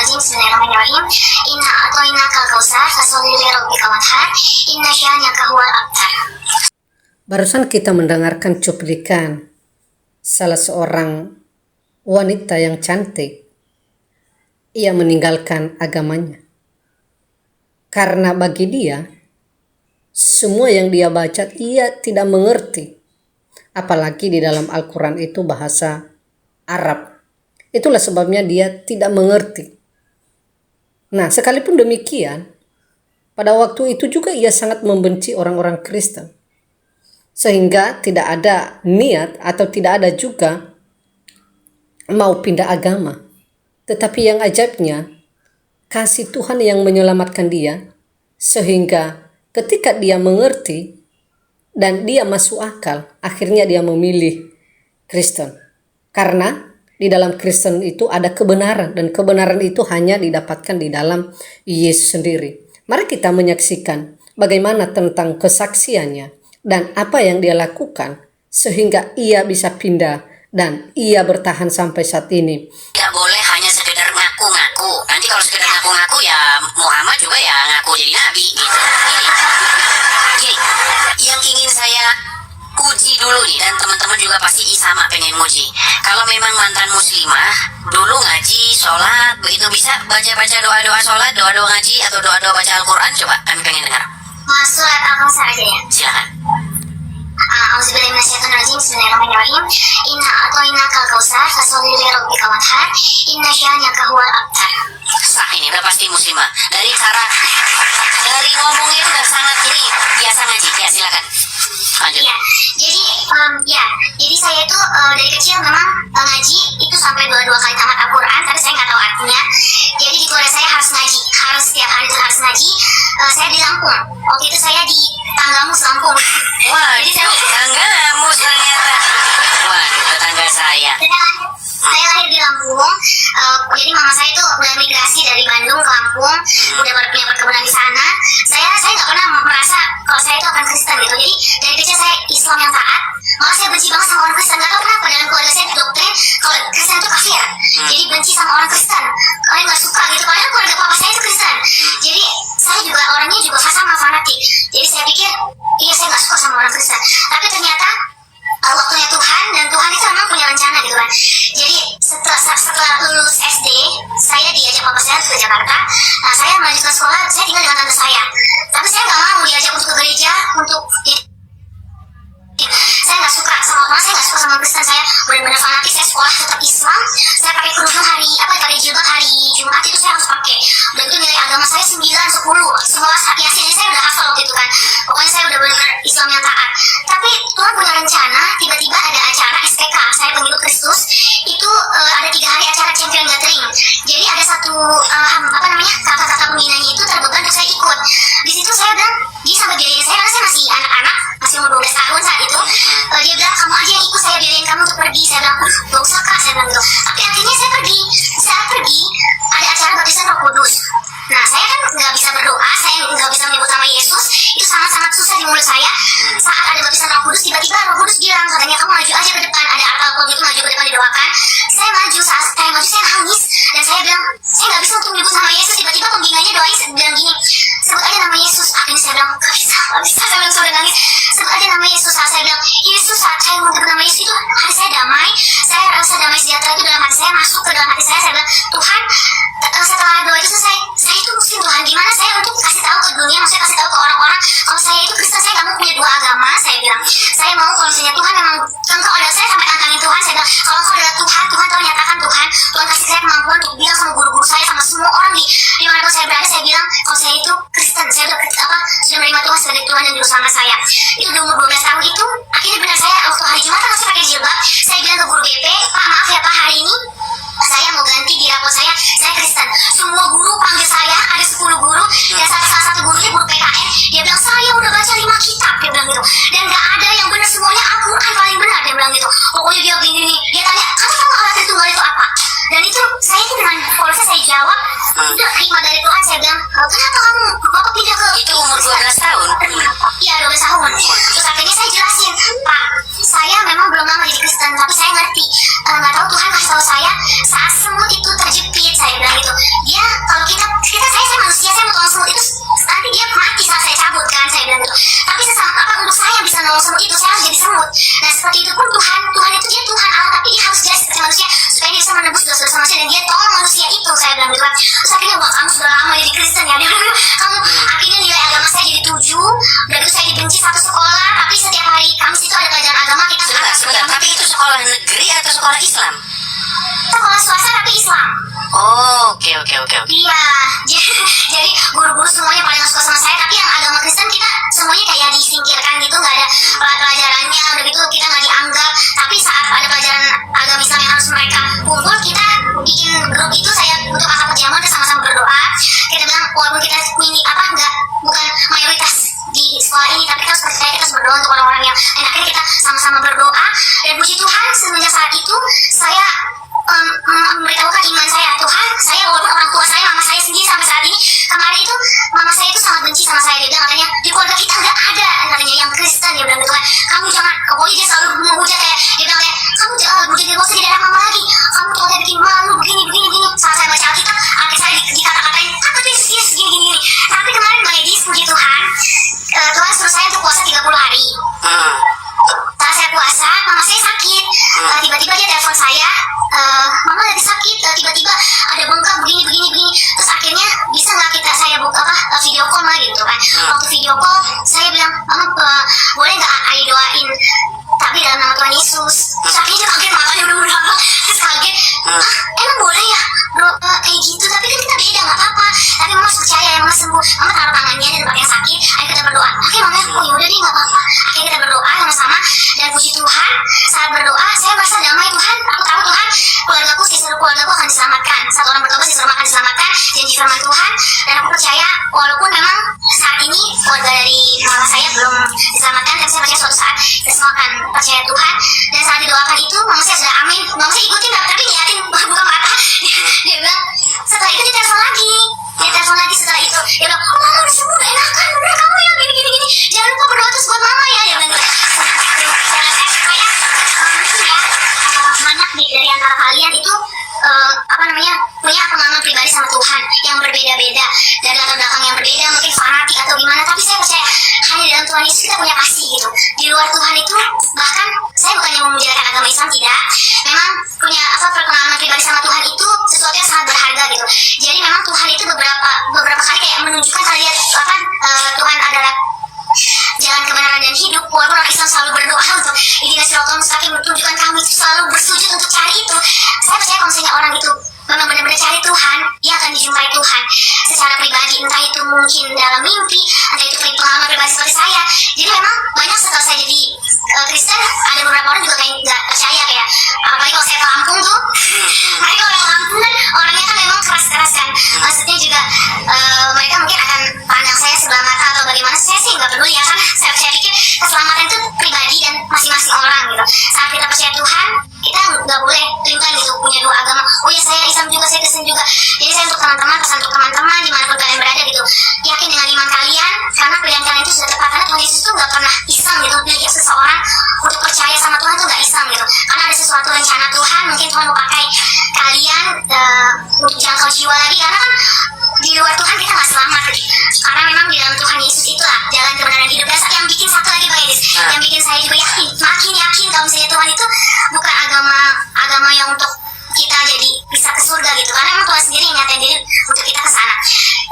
Syaitonirrajim. Bismillahirrahmanirrahim. Inna a'tainakal kautsar fasholli lirabbika wanhar. Inna syani'aka huwal abtar. Barusan kita mendengarkan cuplikan salah seorang wanita yang cantik. Ia meninggalkan agamanya. Karena bagi dia, semua yang dia baca ia tidak mengerti. Apalagi di dalam Al-Quran itu bahasa Arab. Itulah sebabnya dia tidak mengerti. Nah, sekalipun demikian, pada waktu itu juga ia sangat membenci orang-orang Kristen. Sehingga tidak ada niat atau tidak ada juga mau pindah agama. Tetapi yang ajaibnya, kasih Tuhan yang menyelamatkan dia, sehingga ketika dia mengerti dan dia masuk akal, akhirnya dia memilih Kristen. Karena di dalam Kristen itu ada kebenaran, dan kebenaran itu hanya didapatkan di dalam Yesus sendiri. Mari kita menyaksikan bagaimana tentang kesaksiannya dan apa yang dia lakukan sehingga ia bisa pindah dan ia bertahan sampai saat ini. Tidak boleh hanya sekedar ngaku-ngaku. Nanti kalau sekedar ngaku-ngaku ya Muhammad juga ya ngaku jadi nabi gitu. Gini, yang ingin saya uji dulu nih, dan teman-teman juga pasti sama pengen nguji. Kalau memang mantan muslimah, dulu ngaji, sholat, begitu bisa baca-baca doa-doa sholat, doa-doa ngaji, atau doa-doa baca Al-Quran, coba kami pengen dengar. Surat Al-Kautsar aja ya. Silakan. Auzubillahiminasyaitonirrajim. Bismillahirrahmanirrahim. Inna a'tainakal kautsar fasholli lirabbika wanhar. Inna syani'aka huwal abtar. Sah, ini udah pasti muslimah. Dari ngomongnya itu udah sangat ini biasa ngaji. Ya silakan. Lanjut. Ya, jadi saya itu dari kecil memang ngaji itu sampai dua kali tamat Al-Quran, tapi saya nggak tahu artinya. Jadi di keluarga saya harus ngaji, harus setiap hari itu harus ngaji. Saya di Lampung, waktu itu saya di Tanggamus Lampung. Wah, jadi saya Tanggamus ternyata. Wah, tetangga saya. Saya lahir di Lampung, jadi mama saya itu udah migrasi dari Bandung ke Lampung, udah punya perkebunan di sana. Saya nggak pernah merasa kalau saya itu akan Kristen gitu. Jadi dari kecil saya Islam yang taat. Malah saya benci banget sama orang Kristen. Gak tau kenapa dalam keluarga saya didoktrin kalau Kristen itu kafir. Jadi benci sama orang Kristen. Kalian nggak suka gitu. Padahal keluarga papa saya itu Kristen. Jadi saya juga orangnya juga sama fanatik. Jadi saya pikir iya saya nggak suka sama orang Kristen. Tapi ternyata waktunya Tuhan, dan Tuhan itu memang punya rencana gitu kan. Jadi setelah lulus SD, saya diajak papa saya ke Jakarta. Nah, saya melanjutkan sekolah, saya tinggal dengan tante saya. Tapi saya nggak mau diajak untuk ke gereja, saya nggak suka sama Kristen. Saya benar-benar fanatik. Saya sekolah tetap Islam. Saya pakai kerudung pakai jilbab hari Jumat itu saya harus pakai. Dan itu nilai agama saya 9, 10. Semua Yasin saya udah hafal waktu itu kan. Pokoknya saya udah benar-benar Islam yang taat. Tapi Tuhan punya rencana. Tiba-tiba ada acara SPK, saya pengikut Kristus. Itu ada 3 hari acara Champion Gathering. Jadi ada satu kakak-kakak pembinanya itu terbeban untuk saya ikut. Di situ saya bilang, dia sampai biayain saya karena saya masih anak-anak, masih umur 12 tahun saat itu. Dia bilang, kamu aja yang ikut, saya biayain kamu untuk pergi. Saya bilang, gak usah kak, saya bilang gitu. Tapi akhirnya saya pergi. Saat pergi, ada acara baptisan Roh Kudus. Nah, saya kan nggak bisa berdoa, saya nggak bisa menyebut nama Yesus. Itu sangat-sangat susah di mulut saya. Saat ada baptisan Roh Kudus, tiba-tiba Roh Kudus bilang, katanya kamu maju aja ke depan. Ada alkohol gitu, maju ke depan didoakan. Saya maju, saat saya maju saya nangis. Dan saya bilang, saya nggak bisa untuk menyebut nama Yesus. Tiba-tiba pembinanya doain, bilang gini, sebut aja nama Yesus. Akhirnya saya bilang, gak bisa. Saya bilang, sudah nangis. Sebut aja nama Yesus. Saya bilang, Yesus, saat saya menyebut nama Yesus itu hati saya damai. Saya rasa damai sejahtera itu dalam hati saya, masuk ke dalam hati saya. Saya bilang, Tuhan, setelah doa itu selesai, saya itu muslim Tuhan. Gimana saya untuk kasih tahu ke dunia, maksudnya kasih tahu ke orang-orang kalau saya itu Kristen. Saya nggak mau punya 2 agama. Saya bilang, saya mau kalau misalnya Tuhan memang engkau adalah, saya sampai tantangin Tuhan. Saya bilang, kalau engkau adalah Tuhan, Tuhan tolong nyatakan Tuhan. Tuhan kasih saya kemampuan untuk bilang sama guru-guru saya, sama semua orang di mana pun saya berada. Saya bilang kalau saya itu Kristen. Saya sudah menerima Tuhan sebagai Tuhan yang juru selamat saya. Itu di umur 12 tahun itu. Akhirnya benar saya waktu hari Jumatan masih pakai jilbab. Saya bilang ke guru BP, Pak maaf ya Pak, hari ini saya mau ganti di rapor saya Kristen. Semua guru panggil saya, ada 10 guru, dan salah satu gurunya guru PKN. Dia bilang, saya udah baca 5 kitab, dia bilang gitu. Dan gak ada yang benar, semuanya Al-Quran paling benar, dia bilang gitu. Pokoknya dia begini, dia tanya, kamu tahu Allah Tritunggal itu apa? Dan itu, saya itu dengan polisi saya jawab, udah hikmah dari Tuhan. Saya bilang, kenapa bapak pindah ke Itu umur 12 tahun? Iya, 12 tahun. Terus akhirnya saya jelasin, Pak, saya memang belum lama jadi Kristen, tapi saya ngerti. Gak tahu Tuhan kasih tahu saya saat semut itu terjepit, saya bilang gitu. Dia itu, saya bilang gitu kan. Terus akhirnya, wah kamu sudah lama jadi Kristen ya, dia bilang, kamu akhirnya nilai agama saya jadi 7, dan itu saya dibenci satu sekolah, tapi setiap hari Kamis itu ada pelajaran agama, kita Sebentar, tapi itu sekolah negeri atau sekolah Islam? sekolah swasta tapi Islam. Oh, oke. Iya, jadi guru-guru semuanya paling gak suka sama saya, tapi yang agama Kristen kita semuanya kayak disingkirkan gitu, nggak ada pelajarannya, udah gitu kita nggak dianggap. Tapi saat ada pelajaran agama Islam yang harus mereka kumpul, kita bikin grup itu, saya untuk akad perjamuan kita sama-sama berdoa. Kita bilang walaupun kita bukan mayoritas di sekolah ini, tapi kita harus percaya, kita harus berdoa untuk orang-orang yang akhirnya kita sama-sama berdoa. Dan puji Tuhan semenjak saat itu saya memberitahukan iman saya, Tuhan, saya walaupun orang tua saya, mama saya sendiri sampai saat ini, kemarin itu mama saya itu sangat benci sama saya, dia bilang katanya di keluarga kita nggak ada katanya yang Kristen, dia bilang Tuhan, kamu jangan, pokoknya dia selalu menghujat kayak, dia bilang kayak, kamu jangan hujat, gak usah di daerah mama lagi, kamu tuh udah bikin malu begini. Saat saya baca Alkitab, Alkitab saya dikata-katain, apa tuh yes gini. Tapi kemarin Bang Edis, puji Tuhan, Tuhan suruh saya untuk puasa 30 hari. Saat saya puasa, mama saya sakit. Tiba-tiba dia telepon saya, mama lagi sakit. Tiba-tiba ada bengkak begini. Terus akhirnya bisa nggak saya buka video call lah gitu kan. Waktu video call, saya bilang, mama boleh nggak ayah doain? Tapi dalam nama Tuhan Yesus. Terus akhirnya dia kaget, makanya udah berapa. Terus kaget, emang boleh ya bro kayak gitu? Tapi kan kita beda, nggak apa-apa. Tapi mama harus percaya ya, mama sembuh. Mama taruh tangannya di tempat yang sakit. Ayo kita berdoa. Akhirnya mama, oh yaudah deh nggak apa-apa. Akhirnya kita berdoa sama-sama. Dan puji Tuhan, saat berdoa saya merasa damai. Tuhan, aku tahu Tuhan, seluruh keluargaku akan diselamatkan. Satu orang bertobat, seluruh akan diselamatkan. Janji firman Tuhan. Dan aku percaya, walaupun memang saat ini keluarga dari mama saya belum diselamatkan, tapi saya percaya suatu saat kita semua akan percaya Tuhan. Dan saat didoakan itu, mama saya sudah amin. Mama saya ikutin, tapi niatin buka mata. Dia bilang, setelah itu dia telepon lagi. Setelah itu. Dia bilang, oh mama udah sembuh, udah enakan, udah kamu ya gini. Jangan lupa berdoa terus buat mama ya. Dia bilang gitu. Banyak dari antara kalian itu punya pengalaman pribadi sama Tuhan yang berbeda-beda, dari latar belakang yang berbeda, mungkin fanatik atau gimana, tapi saya percaya hanya di dalam Tuhan Yesus kita punya kasih gitu. Di luar Tuhan itu, bahkan saya bukannya memuliakan agama Islam, tidak, memang punya pengalaman pribadi sama Tuhan itu sesuatu yang sangat berharga gitu. Jadi memang Tuhan itu beberapa kali kayak menunjukkan kalian Tuhan adalah jalan kebenaran dan hidup. Walaupun orang Islam selalu berdoa untuk ihdinas siratal mustaqim, tunjukkan kami, selalu bersujud untuk cari itu. Saya percaya kalau misalnya orang itu memang benar-benar cari Tuhan, dia akan dijumpai Tuhan secara pribadi, entah itu mungkin dalam mimpi, entah itu pengalaman pribadi seperti saya. Jadi memang banyak setelah saya jadi Kristen, ada beberapa orang juga kayak nggak percaya, kayak apalagi kalau saya ke Lampung tuh, mereka orang Lampung kan orangnya kan memang keras-keras kan, maksudnya juga mereka mungkin akan pandang saya sebelah mata atau bagaimana. Saya sih nggak peduli ya, karena saya pikir keselamatan itu pribadi dan masing-masing orang gitu. Saat kita percaya Tuhan, kita nggak boleh ringan gitu punya dua agama. Oh ya, saya Islam juga, saya Kristen juga. Jadi saya untuk teman-teman, pesan untuk teman-teman dimanapun kalian berada gitu, yakin dengan iman kalian, karena pilihan kalian itu sudah tepat. Karena Tuhan Yesus itu nggak pernah iseng gitu ngajak seseorang untuk percaya sama Tuhan, tuh nggak iseng gitu. Karena ada sesuatu rencana Tuhan, mungkin Tuhan mau pakai kalian untuk jangkau jiwa lagi, karena kan di luar Tuhan kita nggak selamat gitu. Karena memang di dalam Tuhan Yesus itulah jalan kebenaran hidup. Dan yang bikin satu lagi Bang Edis, yang bikin saya juga makin yakin kalau misalnya Tuhan itu bukan agama yang untuk kita jadi bisa ke surga gitu, karena memang Tuhan sendiri yang nyatain diri untuk kita ke sana.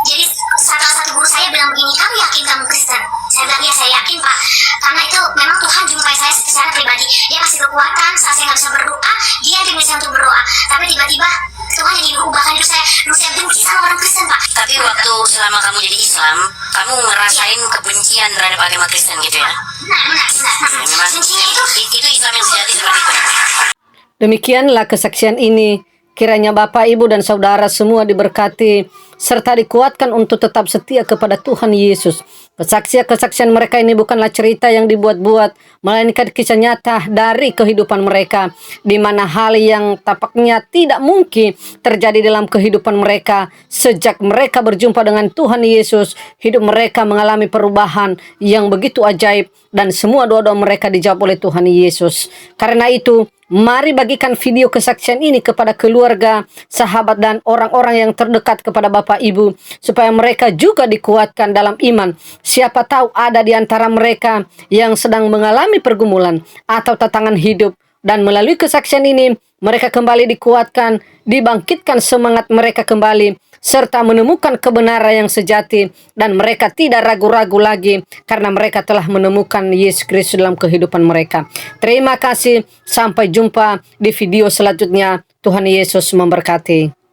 Jadi salah satu guru saya bilang begini, kamu yakin kamu Kristen? Saya bilang, ya saya yakin Pak, karena itu memang Tuhan jumpai saya secara pribadi. Dia kasih kekuatan saat saya nggak bisa berdoa, dia yang bisa untuk berdoa. Tapi tiba-tiba Tuhan yang diubahkan hidup saya. Dulu saya benci sama orang Kristen Pak. Tapi waktu selama kamu jadi Islam, kamu ngerasain kebencian terhadap agama Kristen gitu ya? Benar. Bencinya itu Islam yang sejati seperti itu. Demikianlah kesaksian ini. Kiranya Bapak, Ibu, dan Saudara semua diberkati serta dikuatkan untuk tetap setia kepada Tuhan Yesus. Kesaksian mereka ini bukanlah cerita yang dibuat-buat, melainkan kisah nyata dari kehidupan mereka, di mana hal yang tapaknya tidak mungkin terjadi dalam kehidupan mereka. Sejak mereka berjumpa dengan Tuhan Yesus, hidup mereka mengalami perubahan yang begitu ajaib, dan semua doa-doa mereka dijawab oleh Tuhan Yesus. Karena itu, mari bagikan video kesaksian ini kepada keluarga, sahabat, dan orang-orang yang terdekat kepada Bapak Ibu, supaya mereka juga dikuatkan dalam iman. Siapa tahu ada di antara mereka yang sedang mengalami pergumulan atau tantangan hidup. Dan melalui kesaksian ini, mereka kembali dikuatkan, dibangkitkan semangat mereka kembali, serta menemukan kebenaran yang sejati, dan mereka tidak ragu-ragu lagi karena mereka telah menemukan Yesus Kristus dalam kehidupan mereka. Terima kasih, sampai jumpa di video selanjutnya. Tuhan Yesus memberkati.